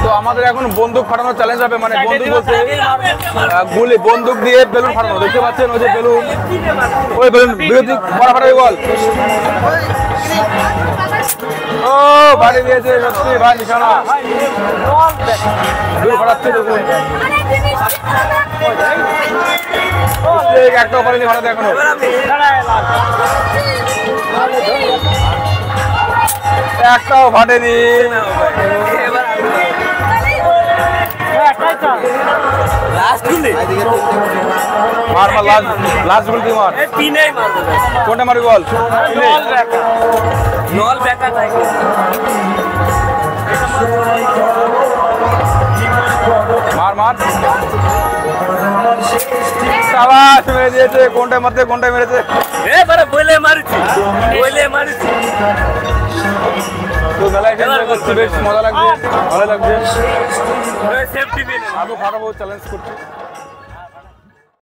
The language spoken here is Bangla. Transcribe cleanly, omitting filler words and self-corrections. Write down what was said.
তো আমাদের এখন বন্দুক ফাটানোর চ্যালেঞ্জ হবে, মানে বন্দুক বলতে গুলি, বন্দুক দিয়ে বেলুন ফাটানো। দেখতে পাচ্ছেন ওই যে বেলুন, ওই বেলুন বিরোধী ফাটাফাটি বল। ও বাড়ি দিয়েছে সত্যি ভাই, নিশানা বেলুন ফাটাচ্ছে দেখুন। একটাও পারেনি ফাটাতে এখনো। একটাও ফাটেনি। মার মার লাস্ট বল কি মার, কোনটা মারি বল? মার মার, সাবাস মেরে দিয়েছে। কোনটায় মারতে, কোনটায় মেরেছে? বলে মারছি, বলে মারছি। তো মেলায় বেশ মজা লাগছে, ভালো লাগছে। আরো খারাপ চ্যালেঞ্জ করছি।